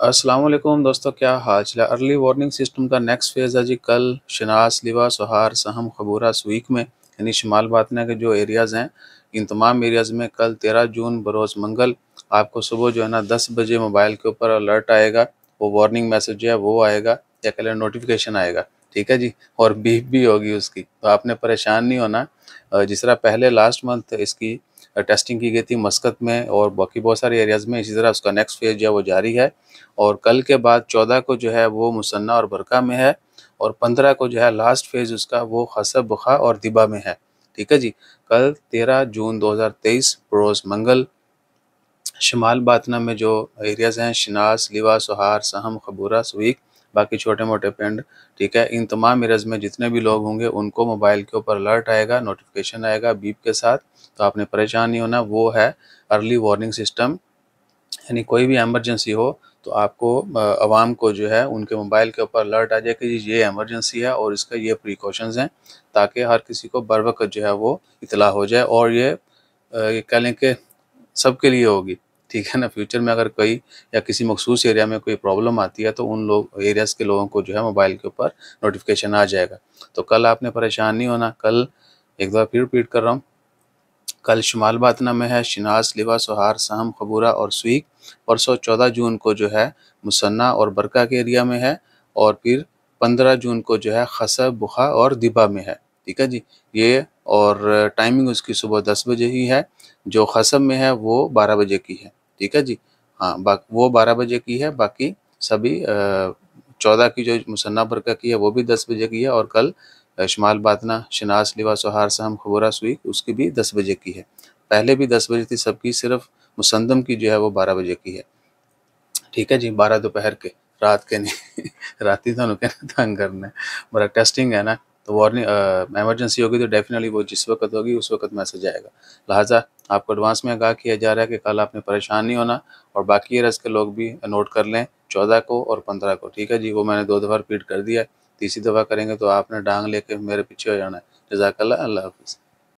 अस्सलाम वालेकुम दोस्तों, क्या हाल चाल है। अर्ली वार्निंग सिस्टम का नेक्स्ट फेज़ है जी कल शनास, लिवा, सोहार, सहम, खबूरा, सुईक में यानी शुमाल बातना के जो एरियाज़ हैं, इन तमाम एरियाज़ में कल 13 जून बरोज़ मंगल आपको सुबह जो है ना 10 बजे मोबाइल के ऊपर अलर्ट आएगा। वो वार्निंग मैसेज जो है वो आएगा या कह लें नोटिफिकेशन आएगा, ठीक है जी। और बीप भी होगी उसकी, तो आपने परेशान नहीं होना। जिस तरह पहले लास्ट मंथ इसकी टेस्टिंग की गई थी मस्कत में और बाकी बहुत सारे एरियाज़ में, इसी तरह उसका नेक्स्ट फेज़ जो है वो जारी है। और कल के बाद 14 को जो है वो मुसन्ना और बरका में है और 15 को जो है लास्ट फेज़ उसका वो हसब, बुखा और दिबा में है, ठीक है जी। कल 13 जून 2023 बरोज़ मंगल शुमाल बातना में जो एरियाज़ हैं शनास, लिवा, सोहार, सहम, खबूरा, सुईक, बाकी छोटे-मोटे पिंड, ठीक है। इन तमाम एरियाज़ में जितने भी लोग होंगे उनको मोबाइल के ऊपर अलर्ट आएगा, नोटिफिकेशन आएगा बीप के साथ। तो आपने परेशान नहीं होना, वो है अर्ली वार्निंग सिस्टम। यानी कोई भी इमरजेंसी हो तो आपको अवाम को जो है उनके मोबाइल के ऊपर अलर्ट आ जाए कि जी ये इमरजेंसी है और इसका ये प्रिकॉशंस हैं, ताकि हर किसी को बर वक़्त जो है वो इत्तला हो जाए। और ये कह लें कि सबके लिए होगी, ठीक है ना। फ्यूचर में अगर कोई या किसी मखसूस एरिया में कोई प्रॉब्लम आती है तो उन लोग एरियाज़ के लोगों को जो है मोबाइल के ऊपर नोटिफिकेशन आ जाएगा। तो कल आपने परेशान नहीं होना। कल एक बार फिर रिपीट कर रहा हूँ, कल शुमाल बातना में है शनास, लिवा, सोहार, सहम, खबूरा और सुईक। परसों 14 जून को जो है मुसन्ना और बरका के एरिया में है और फिर 15 जून को जो है खसब, बुखा और दिबा में है, ठीक है जी। ये और टाइमिंग उसकी सुबह 10 बजे ही है। जो खसब में है वो 12 बजे की है, ठीक है जी। हाँ, वो 12 बजे की है। बाकी सभी 14 की जो मुसन्ना बरका की है वो भी 10 बजे की है और कल शुमाल बातना, शनास, लिवा, सोहार, सहम, खबूरा, सुईक उसकी भी 10 बजे की है। पहले भी 10 बजे थी सबकी, सिर्फ मुसंदम की जो है वो 12 बजे की है, ठीक है जी। 12 दोपहर के, रात के नहीं राती थानू कहना तंग करना है। बड़ा टेस्टिंग है ना, तो वार्निंग इमरजेंसी होगी तो डेफिनेटली वो जिस वक्त होगी उस वक्त मैसेज आएगा। लिहाजा आपको एडवांस में आगाह किया जा रहा है कि कल आपने परेशान नहीं होना। और बाकी एरियाज़ के लोग भी नोट कर लें, 14 को और 15 को, ठीक है जी। वो मैंने 2 दफ़ा रिपीट कर दिया है, तीसरी दफ़ा करेंगे तो आपने डांग लेके मेरे पीछे हो जाना है। जज़ाकल्लाह, अल्लाह हाफ़िज़।